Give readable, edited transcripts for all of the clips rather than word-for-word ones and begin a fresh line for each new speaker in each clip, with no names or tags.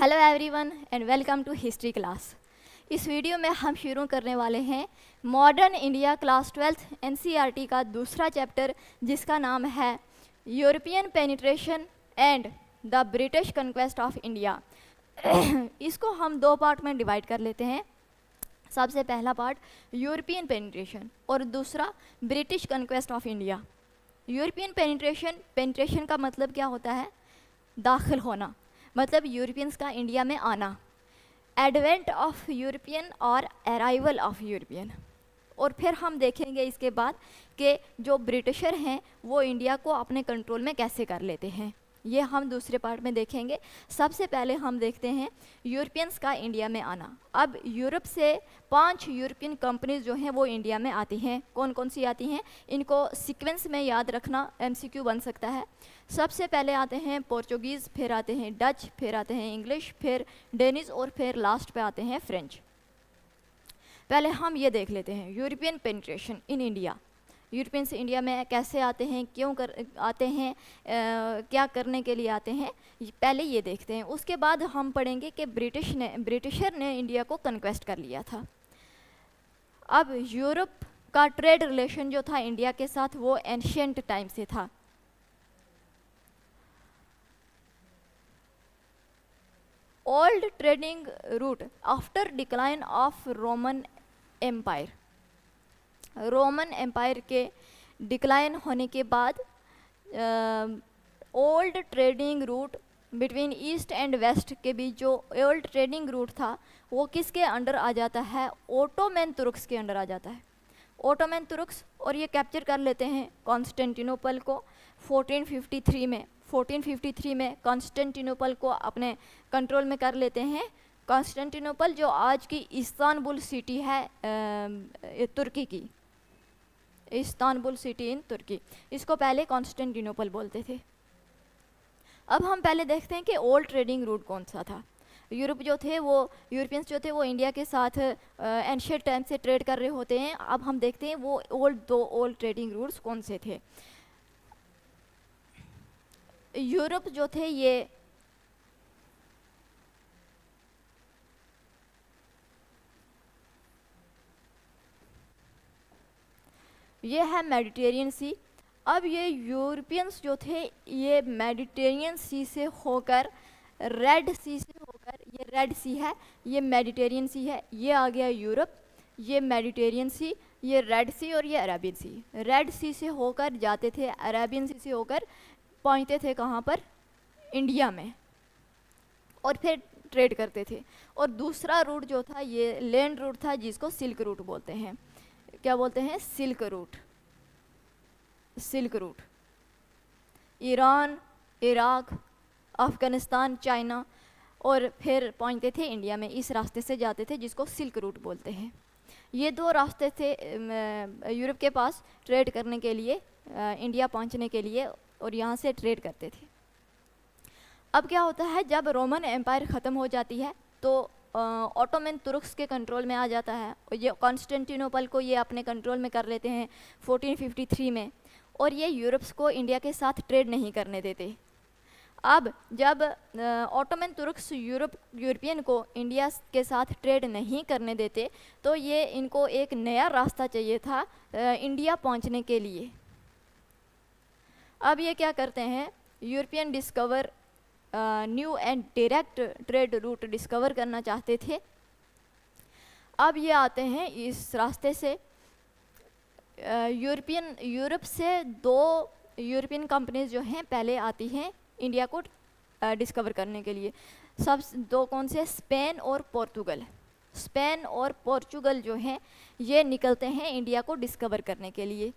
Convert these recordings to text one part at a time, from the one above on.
Hello everyone and welcome to history class. इस video में हम शुरू करने वाले हैं modern India class 12th NCERT का दूसरा चैप्टर, जिसका नाम है European penetration and the British conquest of India. इसको हम दो पार्ट में डिवाइड कर लेते हैं। सबसे पहला पार्ट यूरोपियन पेनिट्रेशन और दूसरा British conquest of India. European penetration का मतलब क्या होता है? दाखिल होना, मतलब यूरोपियंस का इंडिया में आना। एडवेंट ऑफ यूरोपियन और अराइवल ऑफ यूरोपियन। और फिर हम देखेंगे इसके बाद कि जो ब्रिटिशर हैं वो इंडिया को अपने कंट्रोल में कैसे कर लेते हैं, ये हम दूसरे पार्ट में देखेंगे। सबसे पहले हम देखते हैं यूरोपियंस का इंडिया में आना। अब यूरोप से 5 यूरोपियन कंपनीज जो हैं वो इंडिया में आती हैं। कौन कौन सी आती हैं, इनको सीक्वेंस में याद रखना, एमसीक्यू बन सकता है। सबसे पहले आते हैं पोर्चुगीज़, फिर आते हैं डच, फिर आते हैं इंग्लिश, फिर डेनिश और फिर लास्ट पे आते हैं फ्रेंच। पहले हम ये देख लेते हैं European penetration in India. Europeans India में कैसे आते हैं, क्यों आते हैं, क्या करने के लिए आते हैं, पहले ये देखते हैं। उसके बाद हम पढ़ेंगे कि ब्रिटिशर ने इंडिया को कन्क्वेस्ट कर लिया था। अब यूरोप का ट्रेड रिलेशन जो था इंडिया के साथ वो एंशिएंट टाइम से था। Old trading route after decline of Roman empire. Roman empire के डिक्लाइन होने के बाद old trading route between east and west के बीच जो ओल्ड ट्रेडिंग रूट था वो किसके अंडर आ जाता है? ओटोमन तुर्क्स के अंडर आ जाता है। ओटोमन तुर्क्स, और ये कैप्चर कर लेते हैं कॉन्स्टेंटिनोपल को 1453 में कॉन्स्टेंटिनोपल को अपने कंट्रोल में कर लेते हैं। कॉन्स्टेंटिनोपल जो आज की इस्तांबुल सिटी है तुर्की की, इस्तांबुल सिटी इन तुर्की, इसको पहले कॉन्स्टेंटिनोपल बोलते थे। अब हम पहले देखते हैं कि ओल्ड ट्रेडिंग रूट कौन सा था। यूरोप जो थे वो यूरोपियंस जो थे वो इंडिया के साथ एंशिएंट टाइम से ट्रेड कर रहे होते हैं। अब हम देखते हैं वो दो ओल्ड ट्रेडिंग रूट्स कौन से थे। यूरोप जो थे ये है मेडिटेरियन सी। अब ये यूरोपियंस जो थे ये मेडिटेरियन सी से होकर रेड सी से होकर, ये रेड सी है, ये मेडिटेरियन सी है, ये आ गया यूरोप, ये मेडिटेरियन सी, ये रेड सी और ये अरेबियन सी। रेड सी से होकर जाते थे, अरेबियन सी से होकर पहुँचते थे कहाँ पर? इंडिया में, और फिर ट्रेड करते थे। और दूसरा रूट जो था ये लैंड रूट था, जिसको सिल्क रूट बोलते हैं। क्या बोलते हैं? Silk route. Silk route Iran, Iraq, Afghanistan, China, और फिर पहुंचते थे इंडिया में। इस रास्ते से जाते थे, जिसको सिल्क रूट बोलते हैं। ये दो रास्ते थे यूरोप के पास ट्रेड करने के लिए, इंडिया पहुंचने के लिए, और यहाँ से ट्रेड करते थे। अब क्या होता है, जब रोमन एम्पायर ख़त्म हो जाती है तो ऑटोमन तुर्क्स के कंट्रोल में आ जाता है, और ये कॉन्स्टेंटिनोपल को ये अपने कंट्रोल में कर लेते हैं 1453 में, और ये यूरोप्स को इंडिया के साथ ट्रेड नहीं करने देते। अब जब ऑटोमन तुर्क्स यूरोपियन को इंडिया के साथ ट्रेड नहीं करने देते तो ये इनको एक नया रास्ता चाहिए था इंडिया पहुंचने के लिए। अब ये क्या करते हैं, European discover new and direct trade route discover करना चाहते थे। अब ये आते हैं इस रास्ते से। यूरोप से 2 यूरोपियन कंपनीज जो हैं पहले आती हैं इंडिया को डिस्कवर करने के लिए। सब 2 कौन से? स्पेन और पोर्तुगल। स्पेन और पोर्चुगल जो हैं ये निकलते हैं इंडिया को डिस्कवर करने के लिए।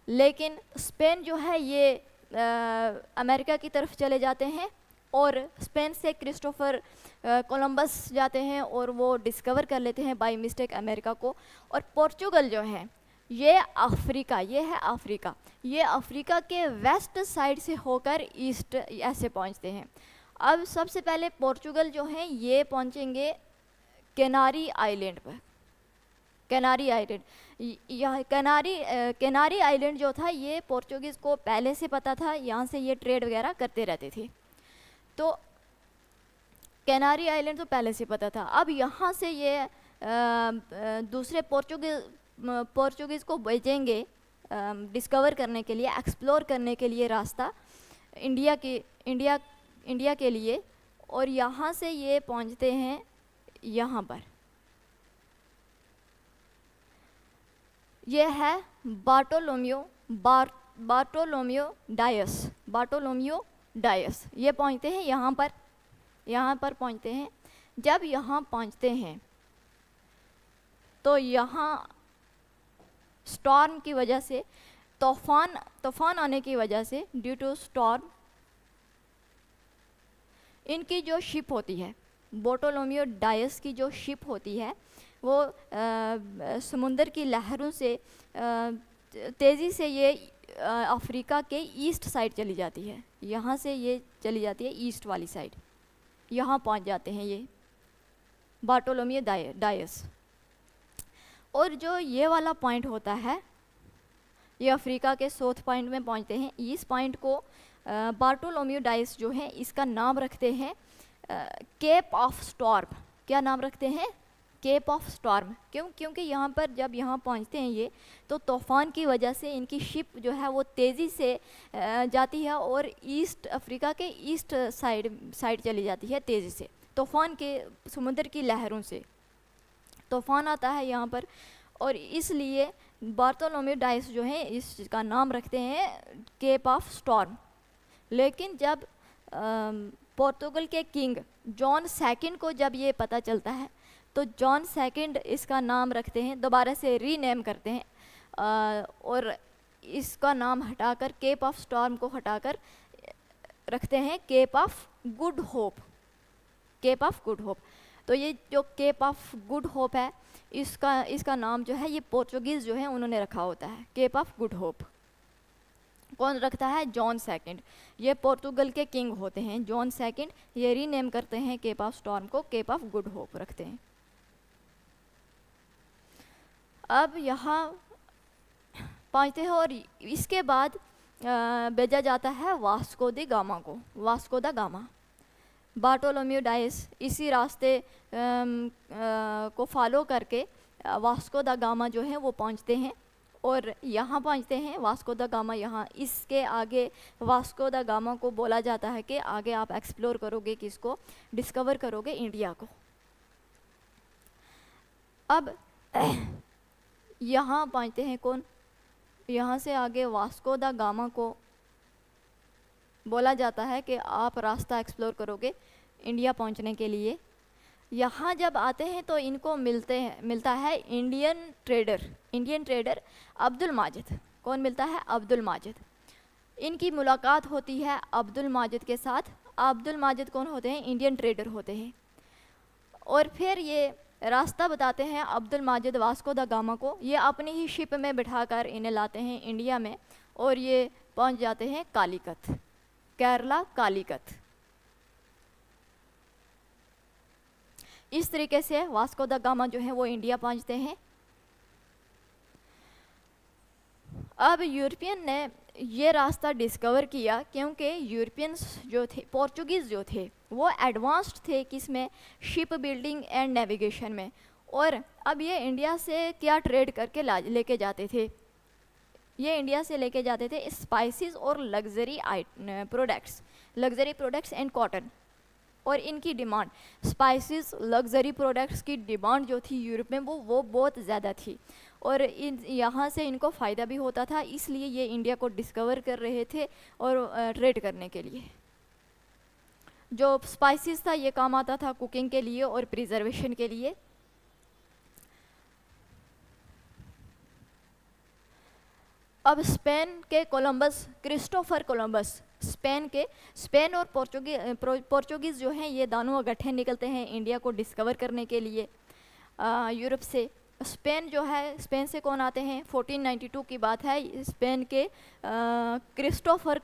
लेकिन स्पेन जो है ये अमेरिका की तरफ चले जाते हैं, और स्पेन से क्रिस्टोफर कोलंबस जाते हैं और वो डिस्कवर कर लेते हैं बाय मिस्टेक अमेरिका को। और पोर्चुगल जो है ये अफ्रीका, ये है अफ्रीका, ये अफ्रीका के वेस्ट साइड से होकर ईस्ट ऐसे पहुंचते हैं। अब सबसे पहले पोर्चुगल जो है ये पहुंचेंगे कैनारी आइलैंड पर। कैनारी आइलैंड, यह कैनारी आइलैंड जो था ये पोर्चुगीज़ को पहले से पता था, यहाँ से ये ट्रेड वगैरह करते रहते थे। तो कैनारी आइलैंड तो पहले से पता था। अब यहाँ से ये दूसरे पोर्चुगीज़ को भेजेंगे डिस्कवर करने के लिए, एक्सप्लोर करने के लिए रास्ता इंडिया के लिए। और यहाँ से ये पहुँचते हैं यहाँ पर, ये है बार्टोलोम्यो डायस। ये पहुँचते हैं यहाँ पर पहुँचते हैं। जब यहाँ पहुँचते हैं तो यहाँ स्टॉर्म की वजह से, तूफान आने की वजह से, ड्यू टू स्टॉर्म, इनकी जो शिप होती है, बार्टोलोम्यो डायस की जो शिप होती है, वो समुंदर की लहरों से तेज़ी से ये अफ्रीका के ईस्ट साइड चली जाती है। यहाँ से ये चली जाती है ईस्ट वाली साइड, यहाँ पहुँच जाते हैं ये बार्टोलोम्यो डायस। और जो ये वाला पॉइंट होता है, ये अफ्रीका के साउथ पॉइंट में पहुँचते हैं। इस पॉइंट को बार्टोलोम्यो डायस जो है, इसका नाम रखते हैं केप ऑफ स्टॉर्म। क्या नाम रखते हैं? Cape of storm. क्योंकि यहाँ पर जब यहाँ पहुँचते हैं ये, तो तूफ़ान की वजह से इनकी शिप जो है वो तेज़ी से जाती है और ईस्ट अफ्रीका के ईस्ट साइड चली जाती है तेज़ी से, तूफ़ान के समुद्र की लहरों से तूफ़ान आता है यहाँ पर। और इसलिए बार्टोलोम्यो डायस जो है, इसका नाम रखते हैं केप ऑफ स्टॉर्म। लेकिन जब पोर्तुगल के किंग जॉन सेकंड को जब ये पता चलता है, तो जॉन सेकंड इसका नाम रखते हैं, दोबारा से रीनेम करते हैं और इसका नाम हटाकर, केप ऑफ स्टॉर्म को हटाकर रखते हैं cape of good hope. Cape of good hope. तो ये जो केप ऑफ गुड होप है, इसका नाम जो है ये पोर्चुगीज़ जो है उन्होंने रखा होता है, केप ऑफ गुड होप। कौन रखता है? John second. ये पोर्तुगल के किंग होते हैं जॉन सेकंड। ये रीनेम करते हैं केप ऑफ स्टॉर्म को, केप ऑफ गुड होप रखते हैं। अब यहाँ पहुँचते हैं और इसके बाद भेजा जाता है वास्को द गामा को। वास्को द गामा, बार्टोलोम्यो डायस इसी रास्ते को फॉलो करके वास्को द गामा जो है वो पहुँचते हैं और यहाँ पहुँचते हैं वास्को द गामा। यहाँ इसके आगे वास्को द गामा को बोला जाता है कि आगे आप एक्सप्लोर करोगे, किसको डिस्कवर करोगे? इंडिया को। अब यहाँ पहुँचते हैं कौन? यहाँ से आगे वास्को द गामा को बोला जाता है कि आप रास्ता एक्सप्लोर करोगे इंडिया पहुँचने के लिए। यहाँ जब आते हैं तो इनको मिलता है इंडियन ट्रेडर अब्दुल माजिद। कौन मिलता है? अब्दुल माजिद। इनकी मुलाकात होती है अब्दुल माजिद के साथ। अब्दुल माजिद कौन होते हैं? इंडियन ट्रेडर होते हैं। और फिर ये रास्ता बताते हैं Abdul Majid Vasco da gamma को। ये अपनी ही शिप में बिठाकर इन्हें लाते हैं इंडिया में और ये पहुंच जाते हैं कालीकत, केरला कालीकत। इस तरीके से वास्को द गामा जो है वो इंडिया पहुंचते हैं। अब यूरोपियन ने ये रास्ता डिस्कवर किया क्योंकि यूरोपियंस जो थे, पोर्चुगीज़ जो थे, वो एडवांस्ड थे किसमें? शिप बिल्डिंग एंड नेविगेशन में। और अब ये इंडिया से क्या ट्रेड करके लेके जाते थे? ये इंडिया से लेके जाते थे स्पाइसेस और लग्जरी प्रोडक्ट्स एंड कॉटन। और इनकी डिमांड, स्पाइसेस, लग्जरी प्रोडक्ट्स की डिमांड जो थी यूरोप में वो बहुत ज़्यादा थी और यहाँ से इनको फ़ायदा भी होता था। इसलिए ये इंडिया को डिस्कवर कर रहे थे और ट्रेड करने के लिए। जो स्पाइसेस था ये काम आता था कुकिंग के लिए और प्रिजर्वेशन के लिए। अब स्पेन के कोलंबस, क्रिस्टोफर कोलंबस, स्पेन और पोर्चुगीज़ जो हैं ये दोनों इकट्ठे निकलते हैं इंडिया को डिस्कवर करने के लिए यूरोप से। स्पेन जो है, स्पेन से कौन आते हैं? 1492 की बात है। स्पेन के क्रिस्टोफर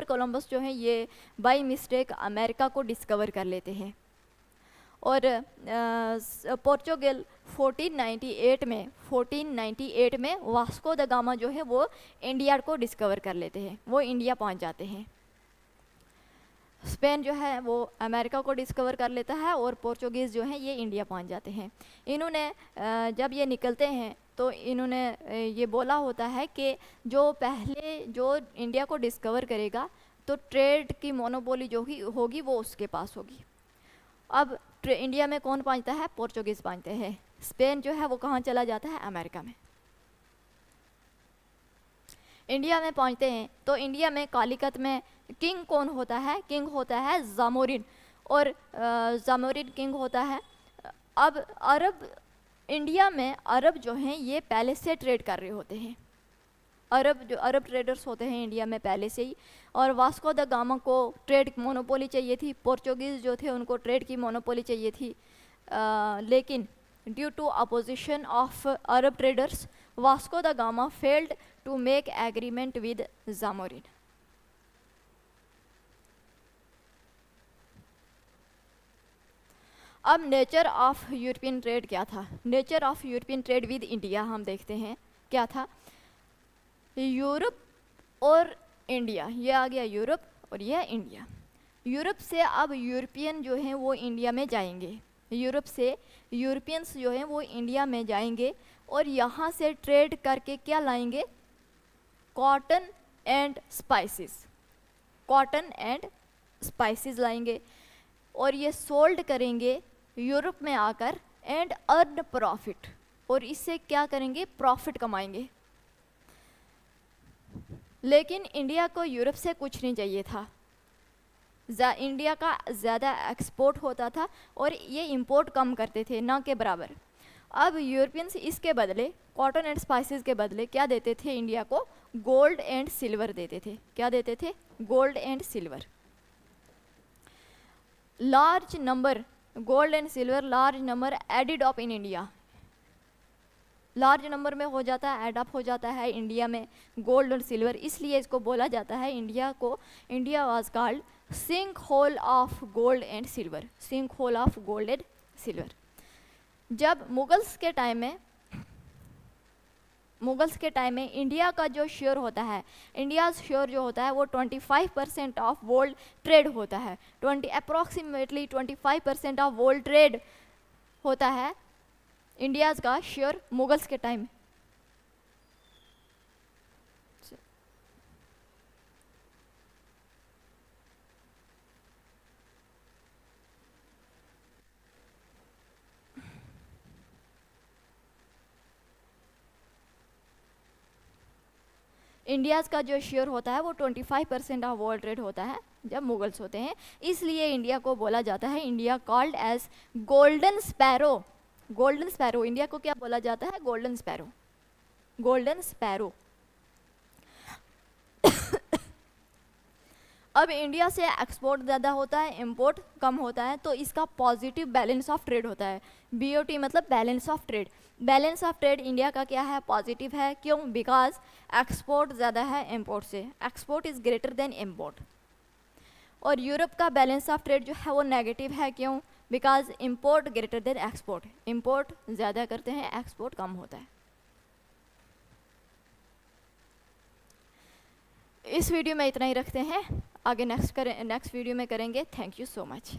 कोलंबस जो हैं ये बाय मिस्टेक अमेरिका को डिस्कवर कर लेते हैं। और पोर्चुगल 1498 में वास्को द गामा जो है वो इंडिया को डिस्कवर कर लेते हैं, वो इंडिया पहुंच जाते हैं। स्पेन जो है वो अमेरिका को डिस्कवर कर लेता है और पोर्चुगीज़ जो हैं ये इंडिया पहुंच जाते हैं। इन्होंने जब ये निकलते हैं तो इन्होंने ये बोला होता है कि जो पहले जो इंडिया को डिस्कवर करेगा तो ट्रेड की मोनोपोली जो होगी वो उसके पास होगी। अब इंडिया में कौन पहुंचता है? पोर्चुगीज़ पहुंचते हैं। स्पेन जो है वो कहाँ चला जाता है? अमेरिका में। इंडिया में पहुंचते हैं तो इंडिया में कालीकत में किंग कौन होता है? किंग होता है जामोरिन, और जामोरिन किंग होता है। अब अरब, इंडिया में अरब जो हैं ये पहले से ट्रेड कर रहे होते हैं। अरब ट्रेडर्स होते हैं इंडिया में पहले से ही, और वास्को द गामा को ट्रेड मोनोपोली चाहिए थी। पोर्चुगीज़ जो थे उनको ट्रेड की मोनोपोली चाहिए थी, लेकिन due to opposition of Arab traders Vasco da Gama failed to make agreement with Zamorin. अब नेचर ऑफ यूरोपियन ट्रेड क्या था? Nature of European trade with India हम देखते हैं क्या था। यूरोप और इंडिया, ये आ गया यूरोप और ये इंडिया। यूरोप से अब यूरोपियन जो हैं वो इंडिया में जाएंगे। यूरोप से यूरोपियंस जो हैं वो इंडिया में जाएंगे और यहाँ से ट्रेड करके क्या लाएंगे? Cotton and spices. Cotton and spices लाएंगे और ये सोल्ड करेंगे यूरोप में आकर एंड अर्न प्रॉफिट, और इससे क्या करेंगे? प्रॉफिट कमाएंगे। लेकिन इंडिया को यूरोप से कुछ नहीं चाहिए था। इंडिया का ज़्यादा एक्सपोर्ट होता था और ये इंपोर्ट कम करते थे, ना के बराबर। अब यूरोपियंस इसके बदले, कॉटन एंड स्पाइसेस के बदले क्या देते थे इंडिया को? गोल्ड एंड सिल्वर देते थे। क्या देते थे? Gold and silver. Large number gold and silver, large number added up in India. Large number में हो जाता है, एड अप हो जाता है इंडिया में गोल्ड और सिल्वर, इसलिए इसको बोला जाता है इंडिया को, India was called sink hole of gold and silver. Sink hole of gold and silver. जब मुगल्स के टाइम में इंडिया का जो शेयर होता है, इंडिया शेयर जो होता है वो 25% ऑफ वर्ल्ड ट्रेड होता है। अप्रॉक्सीमेटली 25% ऑफ वर्ल्ड ट्रेड होता है इंडियाज़ का शेयर मुगल्स के टाइम। इंडियाज़ का जो शेयर होता है वो 25% ऑफ वर्ल्ड ट्रेड होता है जब मुगल्स होते हैं, इसलिए इंडिया को बोला जाता है, India called as golden sparrow. Golden sparrow, India को क्या बोला जाता है? Golden sparrow. Golden sparrow. अब इंडिया से एक्सपोर्ट ज़्यादा होता है, इंपोर्ट कम होता है, तो इसका पॉजिटिव बैलेंस ऑफ ट्रेड होता है। BOT मतलब balance of trade. Balance of trade India का क्या है? पॉजिटिव है। क्यों? बिकॉज एक्सपोर्ट ज़्यादा है इम्पोर्ट से। Export is greater than import. और यूरोप का बैलेंस ऑफ ट्रेड जो है वो नेगेटिव है। क्यों? Because import greater than export. Import ज़्यादा करते हैं, एक्सपोर्ट कम होता है। इस वीडियो में इतना ही रखते हैं, आगे नेक्स्ट वीडियो में करेंगे। Thank you so much.